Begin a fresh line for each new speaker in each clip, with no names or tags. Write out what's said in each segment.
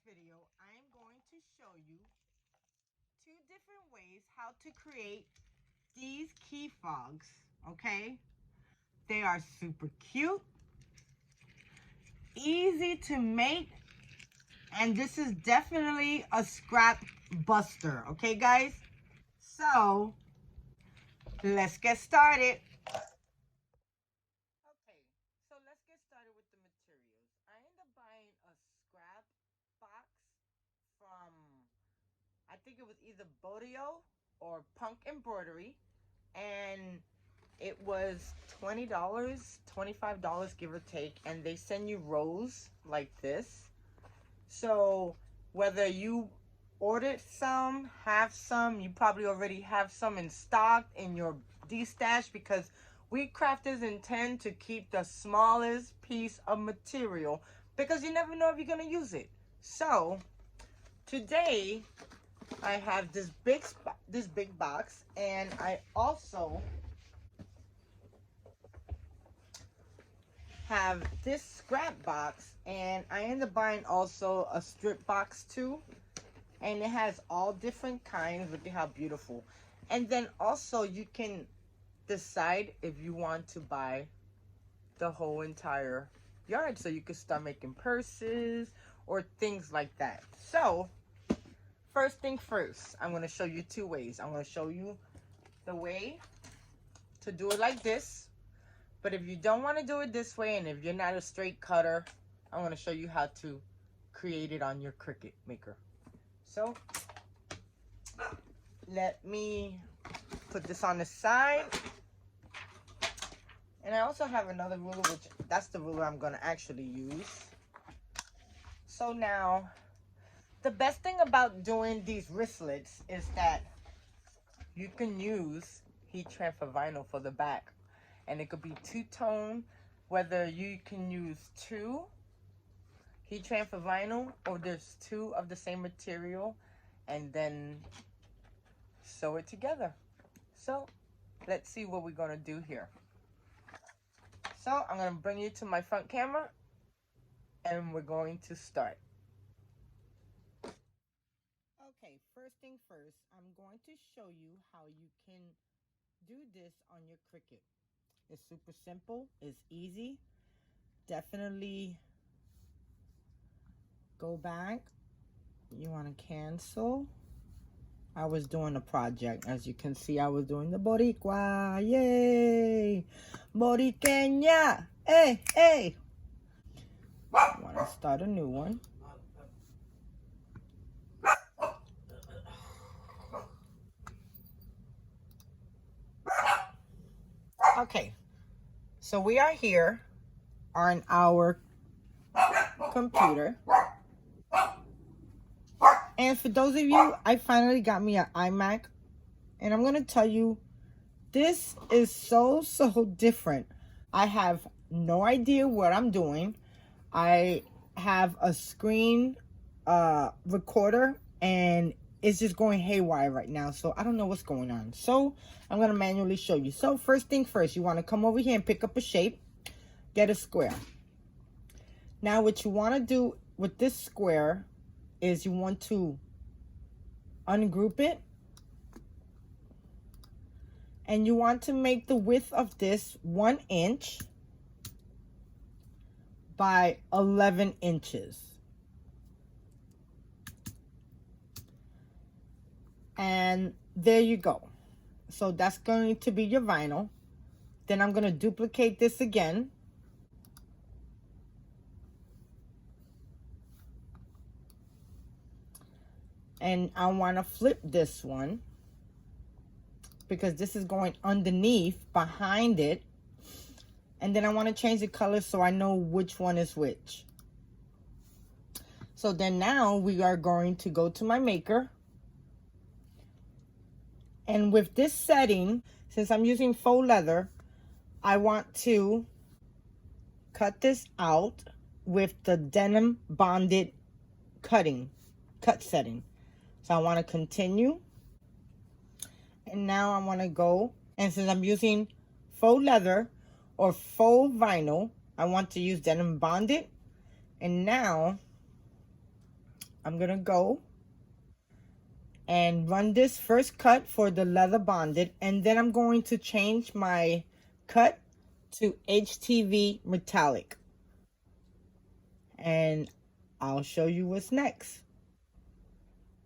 video, I am going to show you two different ways how to create these key fogs, okay? They are super cute, easy to make, and this is definitely a scrap buster, okay guys? So, let's get started. Okay, so let's get started with the materials. I ended up buying a scrap box from, I think it was either Bodio or Punk Embroidery, and it was $20, $25 give or take, and they send you rolls like this. So whether you ordered some, have some, you probably already have some in stock in your D-stash, because we crafters intend to keep the smallest piece of material because you never know if you're going to use it. So today I have this big box, and I also have this scrap box, and I ended up buying also a strip box too, and it has all different kinds. Look at how beautiful. And then also you can decide if you want to buy the whole entire yard, so you can start making purses or things like that. So first thing first, I'm going to show you two ways. I'm going to show you the way to do it like this. But if you don't want to do it this way, and if you're not a straight cutter, I'm going to show you how to create it on your Cricut maker. So let me put this on the side. And I also have another ruler, which that's the ruler I'm going to actually use. So now, the best thing about doing these wristlets is that you can use heat transfer vinyl for the back. And it could be two-tone, whether you can use two heat transfer vinyl or there's two of the same material, and then sew it together. So let's see what we're going to do here. So I'm going to bring you to my front camera, and we're going to start. Okay, first thing first, I'm going to show you how you can do this on your Cricut. It's super simple, it's easy. Definitely go back. You want to cancel. I was doing a project. As you can see, I was doing the Boricua. Yay! Boriqueña! Hey, hey! I want to start a new one. Okay, so we are here on our computer. And for those of you, I finally got me an iMac. And I'm going to tell you, this is so different. I have no idea what I'm doing. I have a screen recorder, and it's just going haywire right now. So I don't know what's going on. So I'm going to manually show you. So first thing first, you want to come over here and pick up a shape. Get a square. Now what you want to do with this square is you want to ungroup it. And you want to make the width of this 1 inch by 11 inches. And there you go. So that's going to be your vinyl. Then I'm going to duplicate this again. And I want to flip this one, because this is going underneath, behind it. And then I want to change the color so I know which one is which. So then now we are going to go to my maker. And with this setting, since I'm using faux leather, I want to cut this out with the denim bonded cut setting. So I want to continue. And now I want to go, and since I'm using faux leather or faux vinyl, I want to use denim bonded. And now I'm gonna go and run this first cut for the leather bonded, and then I'm going to change my cut to HTV metallic, and I'll show you what's next.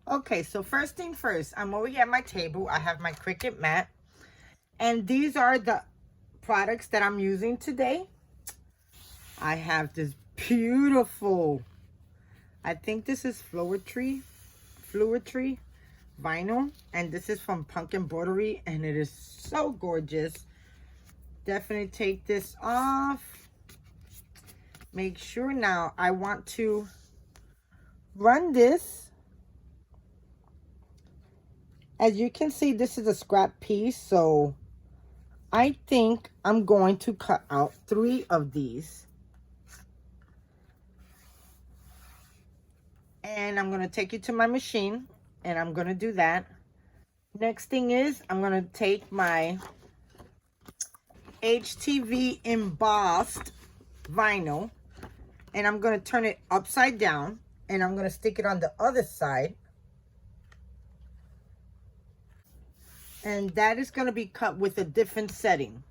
Okay, so first thing first, I'm over here at my table. I have my Cricut mat, and these are the products that I'm using today. I have this beautiful, I think this is Fluidtree vinyl, and this is from Punk Embroidery, and it is so gorgeous. Definitely take this off. Make sure now I want to run this. As you can see, this is a scrap piece, so I think I'm going to cut out 3 of these. And I'm going to take it to my machine, and I'm going to do that. Next thing is I'm going to take my HTV embossed vinyl, and I'm going to turn it upside down, and I'm going to stick it on the other side. And that is going to be cut with a different setting.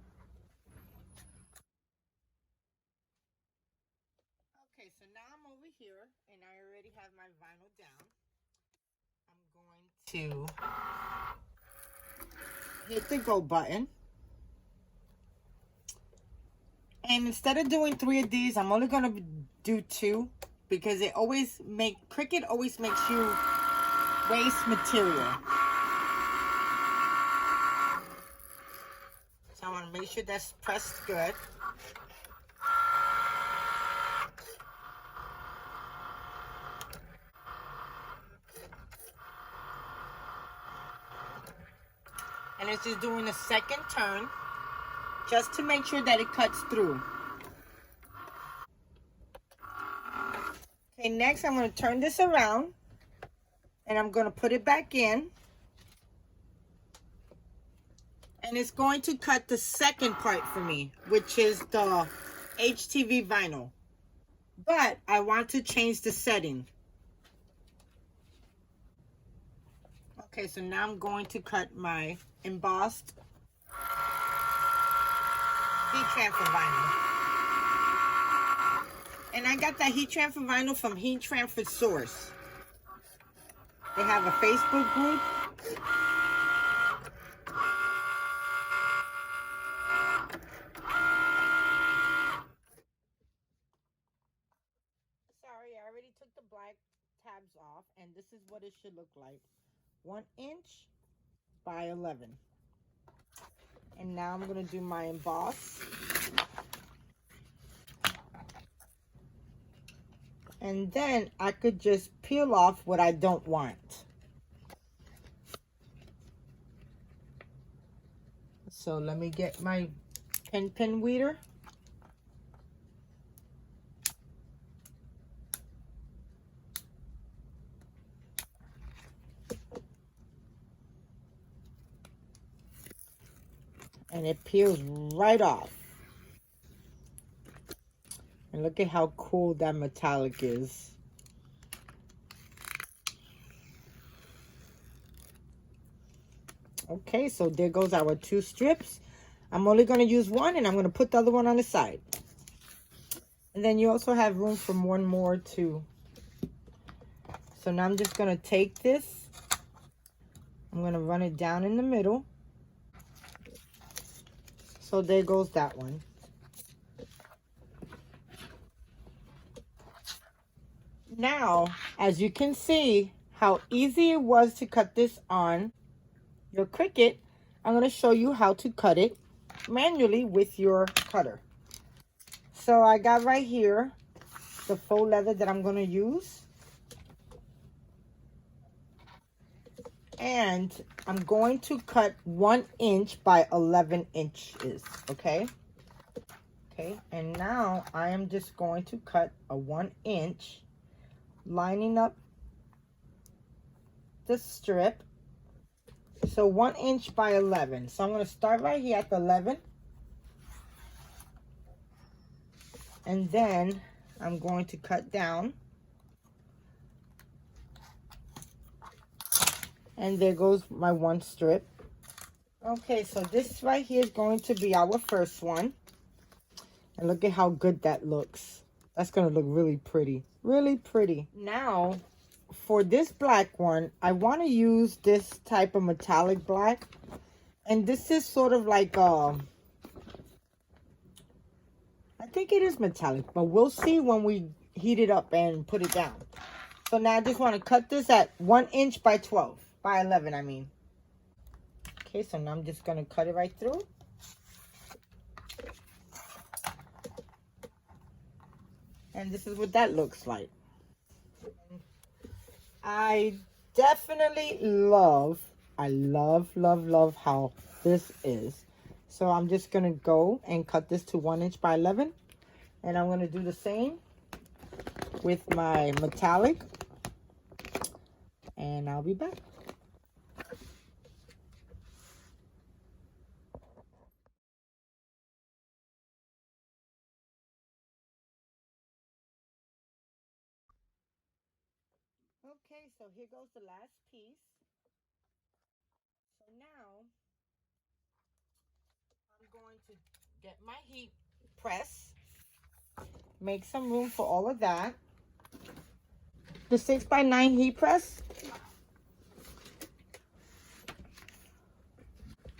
Okay, so now I'm over here, and I already have my vinyl down. I'm going to hit the go button. And instead of doing 3 of these, I'm only going to do 2, because Cricut always makes you waste material. So I want to make sure that's pressed good. And it's just doing a second turn, just to make sure that it cuts through. Okay, next I'm going to turn this around, and I'm going to put it back in. And it's going to cut the second part for me, which is the HTV vinyl. But I want to change the setting. Okay, so now I'm going to cut my embossed heat transfer vinyl. And I got that heat transfer vinyl from Heat Transfer Source. They have a Facebook group. Sorry, I already took the black tabs off, and this is what it should look like. 1 inch by 11. And now I'm going to do my emboss. And then I could just peel off what I don't want. So let me get my pin weeder. And it peels right off. And look at how cool that metallic is. Okay, so there goes our 2 strips. I'm only going to use 1, and I'm going to put the other one on the side. And then you also have room for 1 more too. So now I'm just going to take this. I'm going to run it down in the middle. So there goes that one. Now, as you can see how easy it was to cut this on your Cricut, I'm going to show you how to cut it manually with your cutter. So I got right here the faux leather that I'm going to use. And I'm going to cut 1 inch by 11 inches, okay? Okay, and now I am just going to cut a 1 inch, lining up the strip. So 1 inch by 11. So I'm going to start right here at the 11. And then I'm going to cut down And there goes my one strip. Okay, so this right here is going to be our first one. And look at how good that looks. That's going to look really pretty. Really pretty. Now, for this black one, I want to use this type of metallic black. And this is sort of like, I think it is metallic, but we'll see when we heat it up and put it down. So now I just want to cut this at 1 inch by 12, by 11, I mean. Okay, so now I'm just going to cut it right through. And this is what that looks like. I definitely love how this is. So I'm just going to go and cut this to 1 inch by 11. And I'm going to do the same with my metallic. And I'll be back. Okay, so here goes the last piece. So now I'm going to get my heat press. Make some room for all of that. The 6x9 heat press.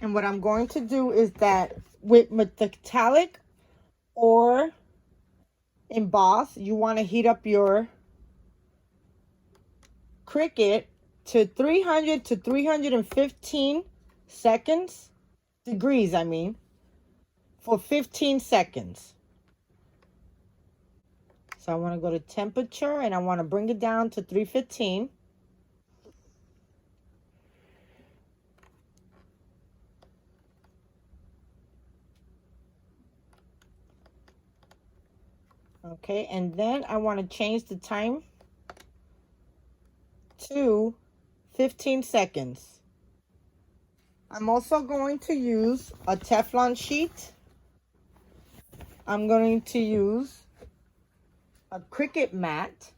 And what I'm going to do is that with metallic or emboss, you want to heat up your Cricut to 300 to 315 seconds, degrees I mean, for 15 seconds. So I want to go to temperature and I want to bring it down to 315. Okay, and then I want to change the time to 15 seconds. I'm also going to use a Teflon sheet. I'm going to use a Cricut mat.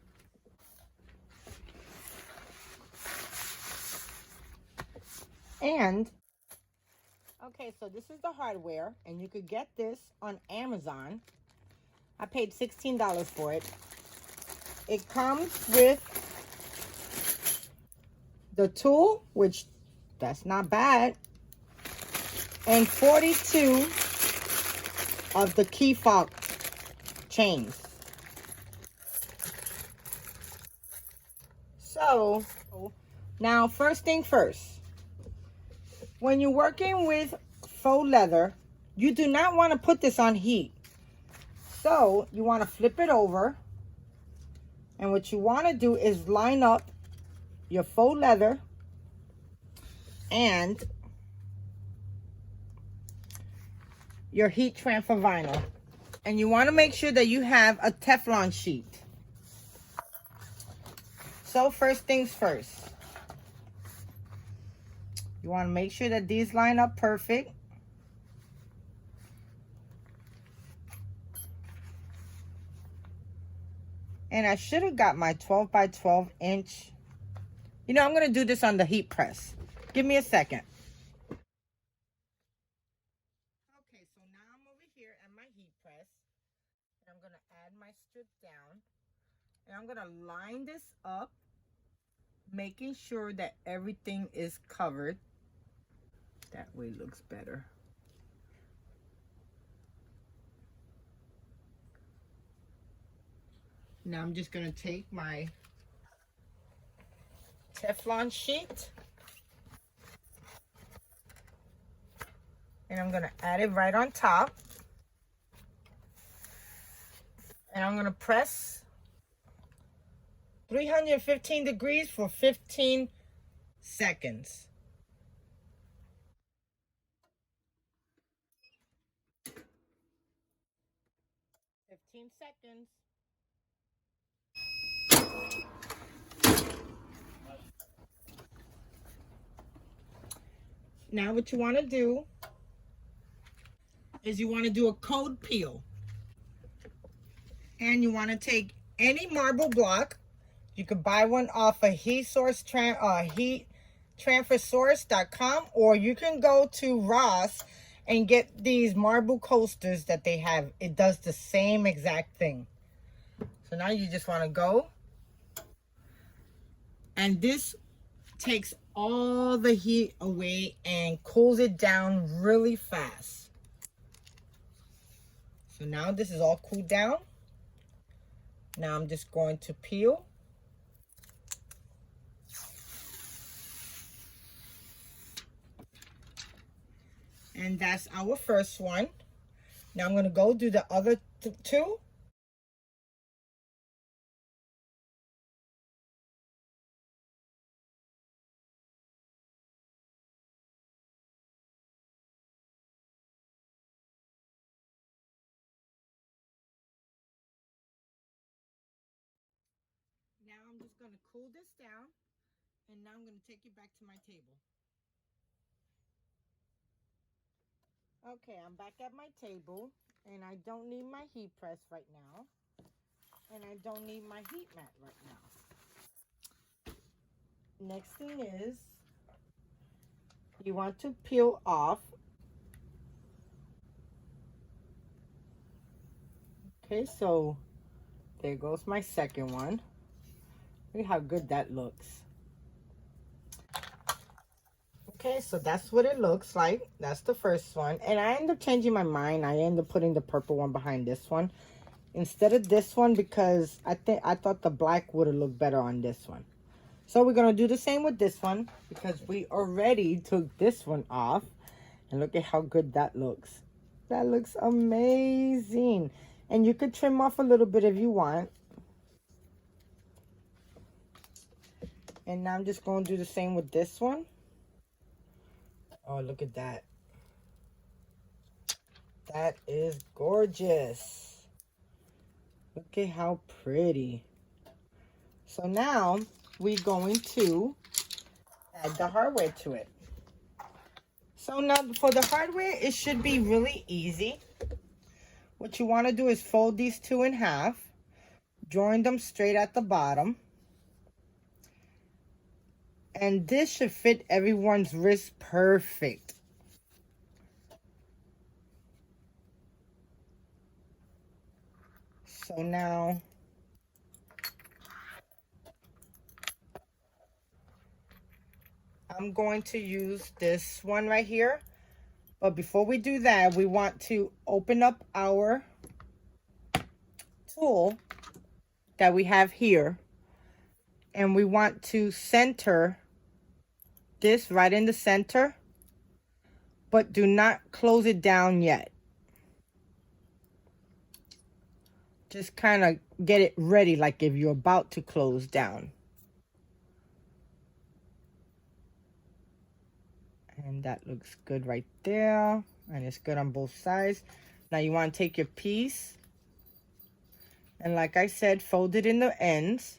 And, okay, so this is the hardware, and you could get this on Amazon. I paid $16 for it. It comes with the tool, which that's not bad, and 42 of the key fob chains. So now, first thing first, when you're working with faux leather, you do not want to put this on heat. So you want to flip it over, and what you want to do is line up your faux leather and your heat transfer vinyl. And you want to make sure that you have a Teflon sheet. So first things first, you want to make sure that these line up perfect. And I should have got my 12 by 12 inch. You know, I'm going to do this on the heat press. Give me a second. Okay, so now I'm over here at my heat press. And I'm going to add my strip down. And I'm going to line this up, making sure that everything is covered. That way it looks better. Now I'm just going to take my Teflon sheet and I'm going to add it right on top. And I'm going to press 315 degrees for 15 seconds. 15 seconds. Now what you want to do is you want to do a cold peel. And you want to take any marble block. You could buy one off a heat heattransfersource.com, or you can go to Ross and get these marble coasters that they have. It does the same exact thing. So now you just want to go, and this takes all the heat away and cools it down really fast. So now this is all cooled down. Now I'm just going to peel. And that's our first one. Now I'm going to go do the other two. Now I'm just going to cool this down, and now I'm going to take it back to my table. Okay, I'm back at my table, and I don't need my heat press right now, and I don't need my heat mat right now. Next thing is, you want to peel off. Okay, so there goes my second one. Look how good that looks. Okay, so that's what it looks like. That's the first one. And I end up changing my mind. I end up putting the purple one behind this one instead of this one, because I thought the black would have looked better on this one. So we're going to do the same with this one, because we already took this one off. And look at how good that looks. That looks amazing. And you could trim off a little bit if you want. And now I'm just going to do the same with this one. Oh, look at that. That is gorgeous. Look at how pretty. So now we're going to add the hardware to it. So now for the hardware, it should be really easy. What you want to do is fold these two in half, join them straight at the bottom. And this should fit everyone's wrist perfect. So now I'm going to use this one right here. But before we do that, we want to open up our tool that we have here. And we want to center this right in the center. But do not close it down yet. Just kind of get it ready like if you're about to close down. And that looks good right there. And it's good on both sides. Now you want to take your piece. And like I said, fold it in the ends.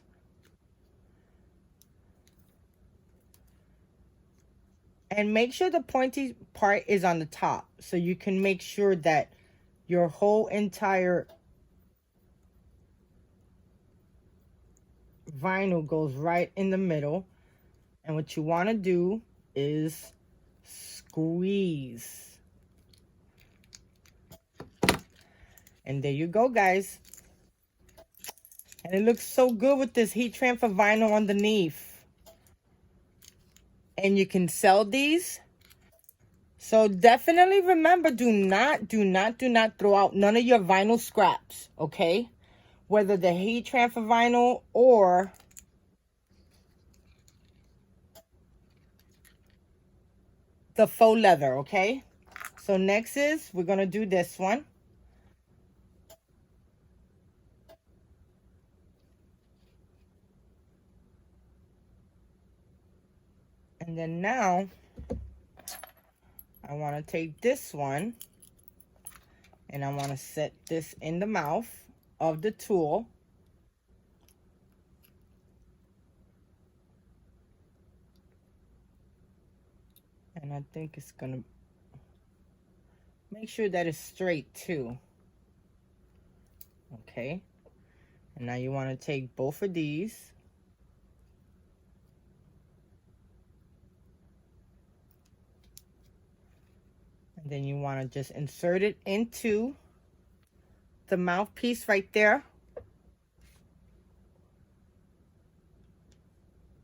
And make sure the pointy part is on the top. So you can make sure that your whole entire vinyl goes right in the middle. And what you want to do is squeeze. And there you go, guys. And it looks so good with this heat transfer vinyl underneath. And you can sell these. So definitely remember, do not throw out none of your vinyl scraps, okay? Whether the heat transfer vinyl or the faux leather, okay? So next is, we're going to do this one. And then now, I want to take this one, and I want to set this in the mouth of the tool. And I think it's going to make sure that it's straight too. Okay. And now you want to take both of these. Then you want to just insert it into the mouthpiece right there.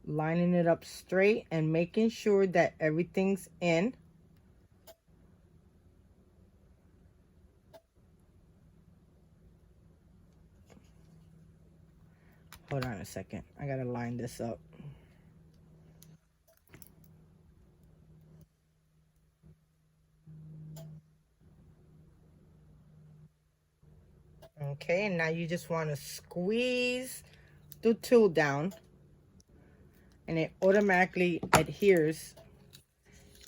Lining it up straight and making sure that everything's in. Hold on a second. I gotta line this up. Okay, and now you just want to squeeze the tool down and it automatically adheres,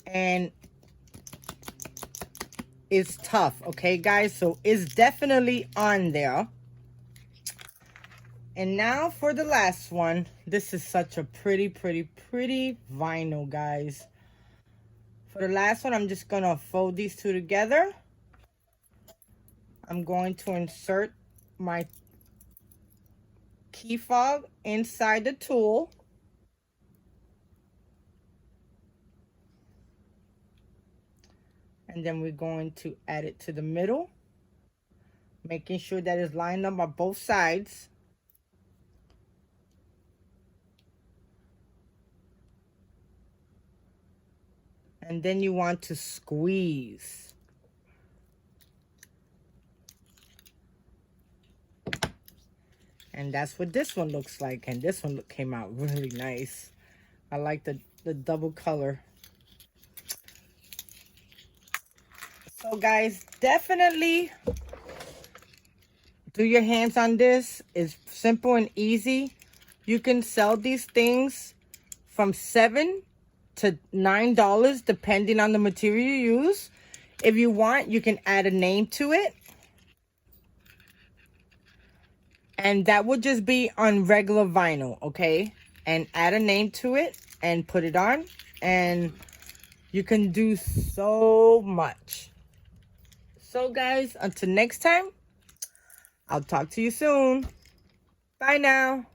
and it's tough, okay guys? So it's definitely on there. And now for the last one. This is such a pretty vinyl, guys. For the last one, I'm just gonna fold these two together. I'm going to insert my key fob inside the tool. And then we're going to add it to the middle, making sure that it's lined up on both sides. And then you want to squeeze. And that's what this one looks like. And this one came out really nice. I like the double color. So guys, definitely do your hands on this. It's simple and easy. You can sell these things from $7 to $9 depending on the material you use. If you want, you can add a name to it. And that would just be on regular vinyl, okay? And add a name to it and put it on. And you can do so much. So guys, until next time, I'll talk to you soon. Bye now.